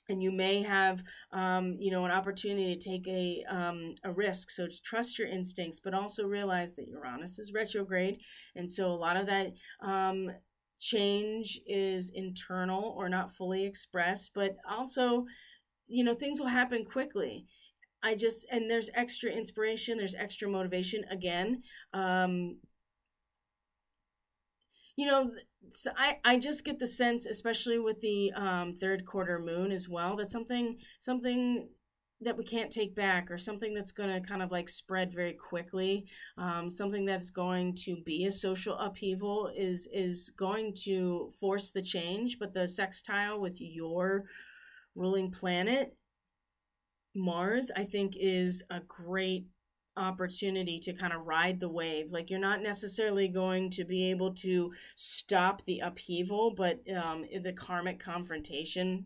and you may have an opportunity to take a risk. So trust your instincts, but also realize that Uranus is retrograde, and so a lot of that change is internal or not fully expressed, but also things will happen quickly. And there's extra inspiration, there's extra motivation. Again, so I just get the sense, especially with the third quarter moon as well, that something that we can't take back, or something that's going to kind of like spread very quickly, something that's going to be a social upheaval is going to force the change. But the sextile with your ruling planet, Mars, I think is a great opportunity to kind of ride the wave. Like, you're not necessarily going to be able to stop the upheaval, but the karmic confrontation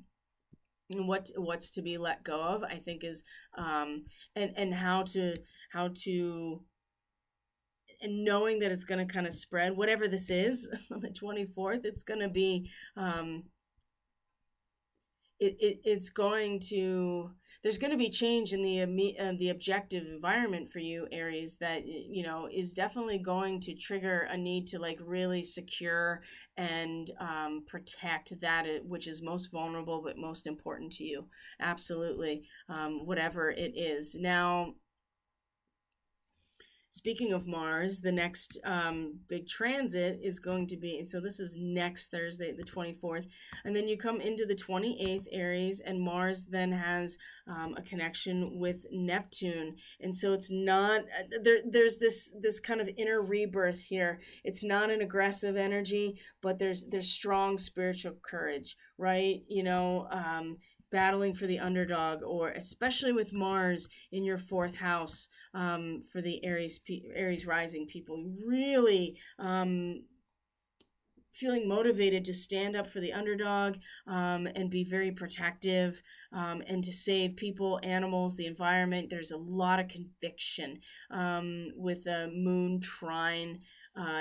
and what's to be let go of, I think is and how to and knowing that it's going to kind of spread, whatever this is on the 24th, it's going to be it's going to, there's going to be change in the objective environment for you, Aries, that is definitely going to trigger a need to like really secure and protect that which is most vulnerable but most important to you. Absolutely. Whatever it is. Now, speaking of Mars, the next big transit is going to be, so this is next Thursday, the 24th, and then you come into the 28th, Aries, and Mars then has a connection with Neptune. And so it's not, there's this kind of inner rebirth here. It's not an aggressive energy, but there's strong spiritual courage, right? Battling for the underdog, or especially with Mars in your fourth house, for the Aries rising people, really feeling motivated to stand up for the underdog, and be very protective, and to save people, animals, the environment. There's a lot of conviction with a moon trine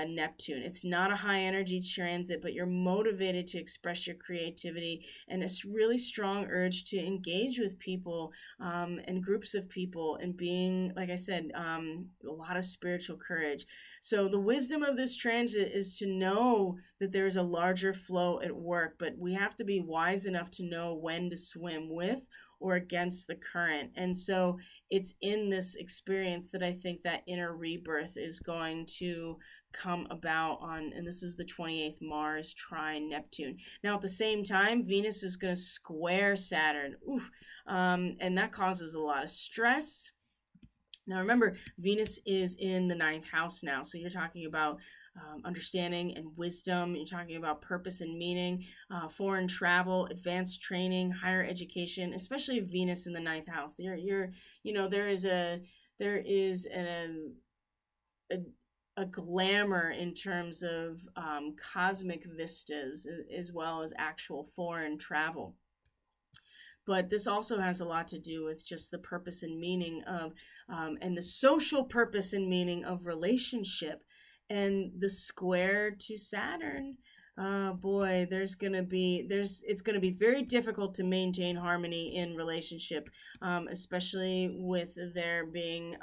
Neptune. It's not a high energy transit, but you're motivated to express your creativity, and a really strong urge to engage with people and groups of people, and being, like I said, a lot of spiritual courage. So the wisdom of this transit is to know that there's a larger flow at work, but we have to be wise enough to know when to swim with or against the current. And so it's in this experience that I think that inner rebirth is going to come about on, and this is the 28th, Mars trine Neptune. Now at the same time, Venus is going to square Saturn. And that causes a lot of stress. Now remember, Venus is in the 9th house now, so you're talking about understanding and wisdom. You're talking about purpose and meaning, foreign travel, advanced training, higher education, especially Venus in the 9th house. There is a glamour in terms of cosmic vistas, as well as actual foreign travel. But this also has a lot to do with just the purpose and meaning of, and the social purpose and meaning of relationship. And the square to Saturn, boy, it's going to be very difficult to maintain harmony in relationship, especially with there being,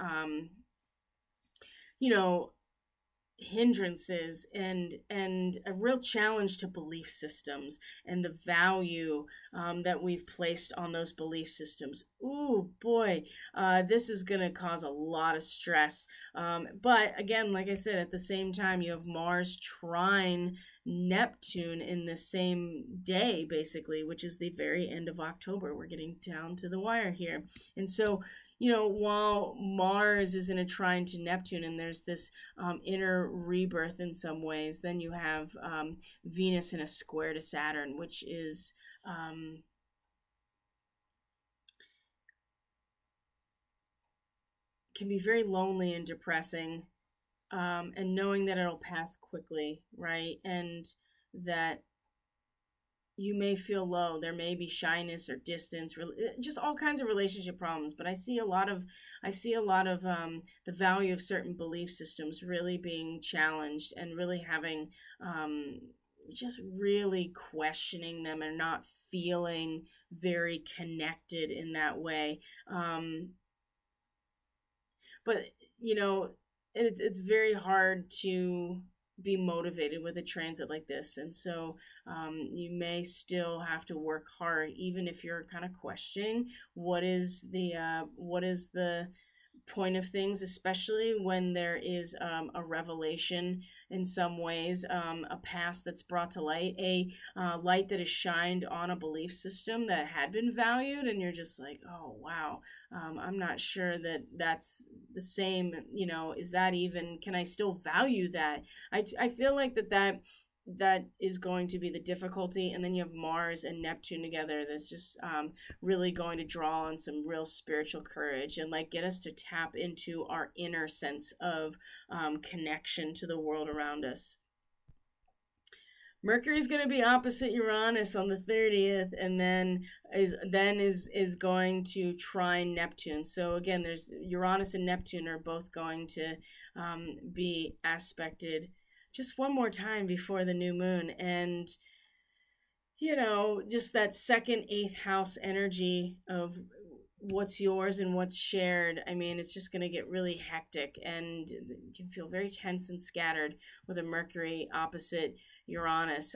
hindrances and a real challenge to belief systems and the value that we've placed on those belief systems. Ooh, boy, this is going to cause a lot of stress. But again, like I said, at the same time, you have Mars trine Neptune in the same day, basically, which is the very end of October. We're getting down to the wire here. And so, while Mars is in a trine to Neptune, and there's this inner rebirth in some ways, then you have Venus in a square to Saturn, which is can be very lonely and depressing, and knowing that it'll pass quickly, right? And that you may feel low, there may be shyness or distance, just all kinds of relationship problems. But I see a lot of the value of certain belief systems really being challenged, and really having just really questioning them and not feeling very connected in that way. But you know, it's very hard to be motivated with a transit like this, and so you may still have to work hard, even if you're kind of questioning what is the point of things, especially when there is a revelation in some ways, a past that's brought to light, a light that is shined on a belief system that had been valued, and you're just like, oh wow, I'm not sure that that's the same, is that even, can I still value that? I feel like that is going to be the difficulty. And then you have Mars and Neptune together, that's just really going to draw on some real spiritual courage, and like get us to tap into our inner sense of connection to the world around us. Mercury is going to be opposite Uranus on the 30th, and then is going to trine Neptune. So again, there's Uranus and Neptune are both going to be aspected just one more time before the new moon. And just that second, eighth house energy of what's yours and what's shared. I mean, it's just going to get really hectic, and you can feel very tense and scattered with a Mercury opposite Uranus.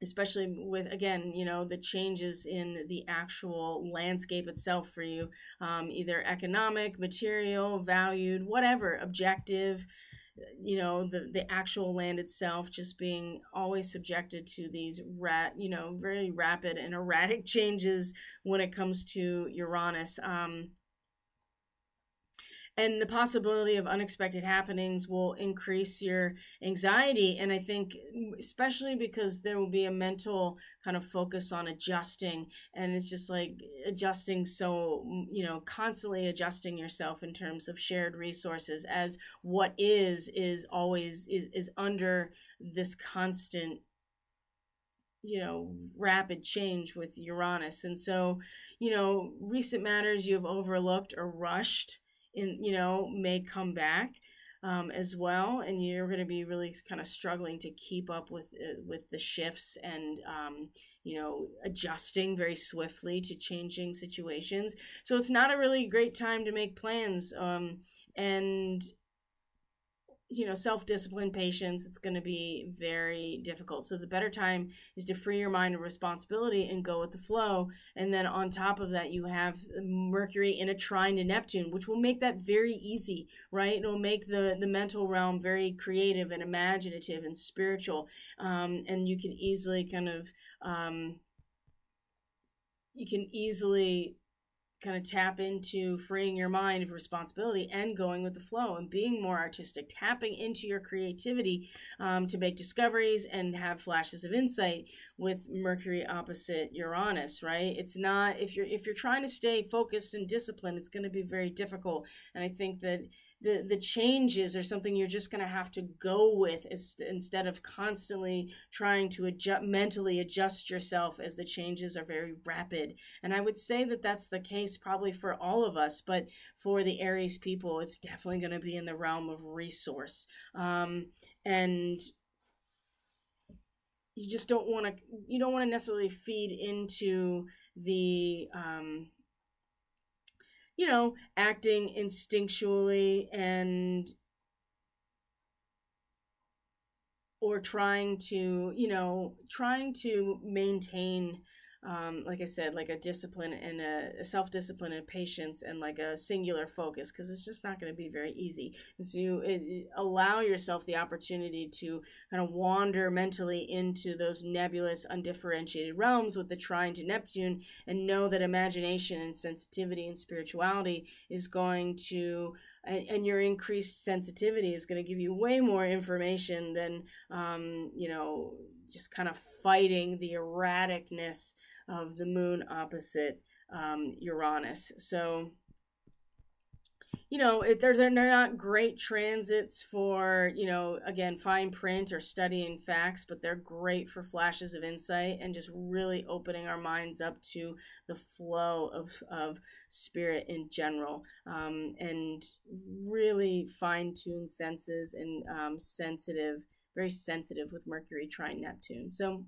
Especially with, again, the changes in the actual landscape itself for you, either economic, material, valued, whatever, objective, the actual land itself just being always subjected to these very rapid and erratic changes when it comes to Uranus. And the possibility of unexpected happenings will increase your anxiety. And I think especially because there will be a mental kind of focus on adjusting, and it's just like adjusting. So, constantly adjusting yourself in terms of shared resources, as what is always is under this constant rapid change with Uranus. And so, recent matters you have overlooked or rushed may come back as well, and you're going to be really kind of struggling to keep up with the shifts, and adjusting very swiftly to changing situations. So it's not a really great time to make plans, and self-discipline, patience, it's going to be very difficult. So the better time is to free your mind of responsibility and go with the flow. And then on top of that, you have Mercury in a trine to Neptune, which will make that very easy, right? It'll make the mental realm very creative and imaginative and spiritual. And you can easily kind of tap into freeing your mind of responsibility and going with the flow and being more artistic, tapping into your creativity to make discoveries and have flashes of insight with Mercury opposite Uranus, right? It's not, if you're trying to stay focused and disciplined, it's going to be very difficult. And I think that the changes are something you're just going to have to go with, instead of constantly trying to mentally adjust yourself as the changes are very rapid. And I would say that that's the case probably for all of us, but for the Aries people, it's definitely going to be in the realm of resource. And you just don't want to necessarily feed into the acting instinctually or trying to maintain, like I said, like a discipline and a self-discipline and patience and like a singular focus, because it's just not going to be very easy. So you allow yourself the opportunity to kind of wander mentally into those nebulous, undifferentiated realms with the trine to Neptune, and know that imagination and sensitivity and spirituality is going to and your increased sensitivity is going to give you way more information than, just kind of fighting the erraticness of the moon opposite Uranus. So, they're not great transits for, again, fine print or studying facts, but they're great for flashes of insight and just really opening our minds up to the flow of spirit in general, and really fine-tuned senses and very sensitive with Mercury trine Neptune. So,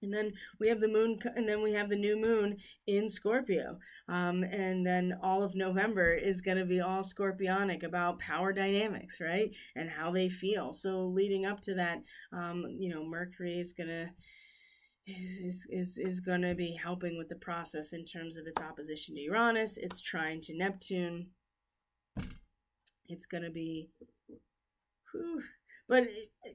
and then we have the moon, and then we have the new moon in Scorpio. And then all of November is going to be all scorpionic about power dynamics, right? And how they feel. So leading up to that, Mercury is going to is going to be helping with the process in terms of its opposition to Uranus, its trine to Neptune. It's going to be, but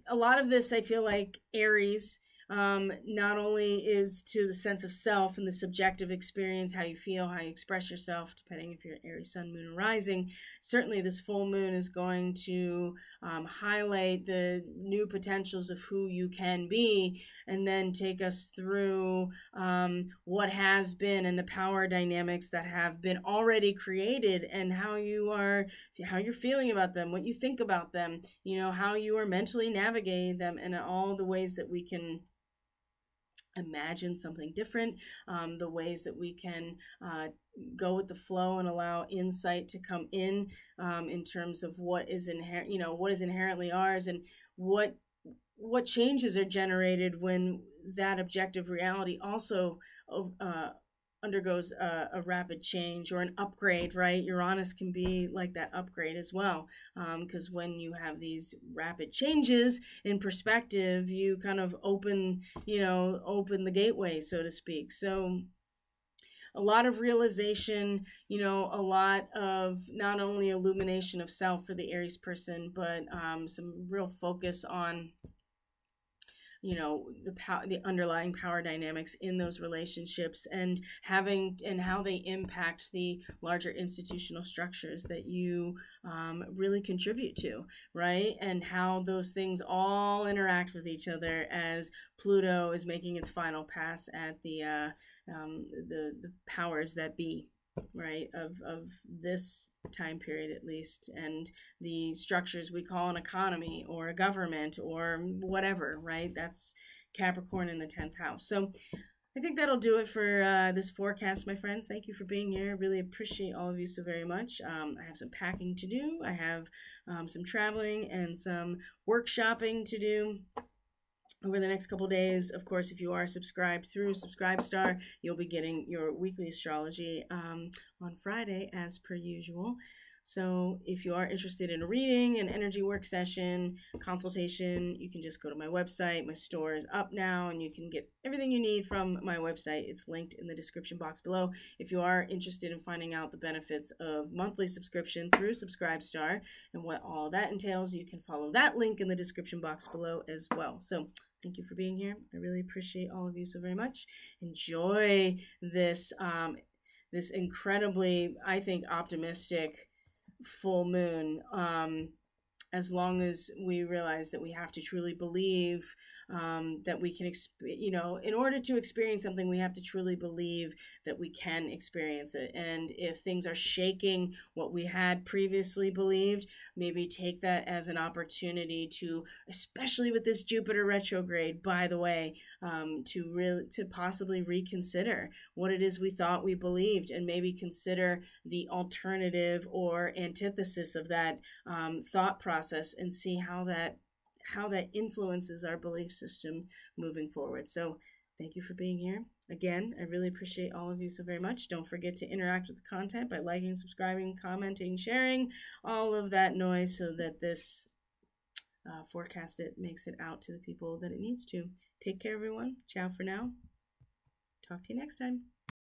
a lot of this, I feel like Aries, not only is to the sense of self and the subjective experience, how you feel, how you express yourself, depending if you're Aries sun, moon, or rising. Certainly this full moon is going to highlight the new potentials of who you can be, and then take us through what has been and the power dynamics that have been already created, and how you're feeling about them, what you think about them, how you are mentally navigating them, and all the ways that we can imagine something different, the ways that we can go with the flow and allow insight to come in terms of what is inherently ours, and what changes are generated when that objective reality also undergoes a rapid change or an upgrade, right? Uranus can be like that upgrade as well, because when you have these rapid changes in perspective, you kind of open the gateway, so to speak. So a lot of realization, a lot of not only illumination of self for the Aries person, but some real focus on the underlying power dynamics in those relationships, and how they impact the larger institutional structures that you really contribute to, right? And how those things all interact with each other as Pluto is making its final pass at the powers that be, right, of this time period at least, and the structures we call an economy or a government or whatever, right? That's Capricorn in the 10th house. So I think that'll do it for this forecast, my friends. Thank you for being here. I really appreciate all of you so very much. I have some packing to do. I have some traveling and some workshopping to do over the next couple days. Of course, if you are subscribed through Subscribestar, you'll be getting your weekly astrology on Friday as per usual. So if you are interested in a reading, an energy work session, consultation, you can just go to my website. My store is up now, and you can get everything you need from my website. It's linked in the description box below. If you are interested in finding out the benefits of monthly subscription through Subscribestar and what all that entails, you can follow that link in the description box below as well. So thank you for being here. I really appreciate all of you so very much. Enjoy this this incredibly, I think, optimistic full moon, as long as we realize that we have to truly believe that we can, in order to experience something, we have to truly believe that we can experience it. And if things are shaking what we had previously believed, maybe take that as an opportunity to, especially with this Jupiter retrograde, by the way, to possibly reconsider what it is we thought we believed, and maybe consider the alternative or antithesis of that thought process, and see how that influences our belief system moving forward. So thank you for being here. Again, I really appreciate all of you so very much. Don't forget to interact with the content by liking, subscribing, commenting, sharing, all of that noise, so that this forecast makes it out to the people that it needs to. Take care, everyone. Ciao for now. Talk to you next time.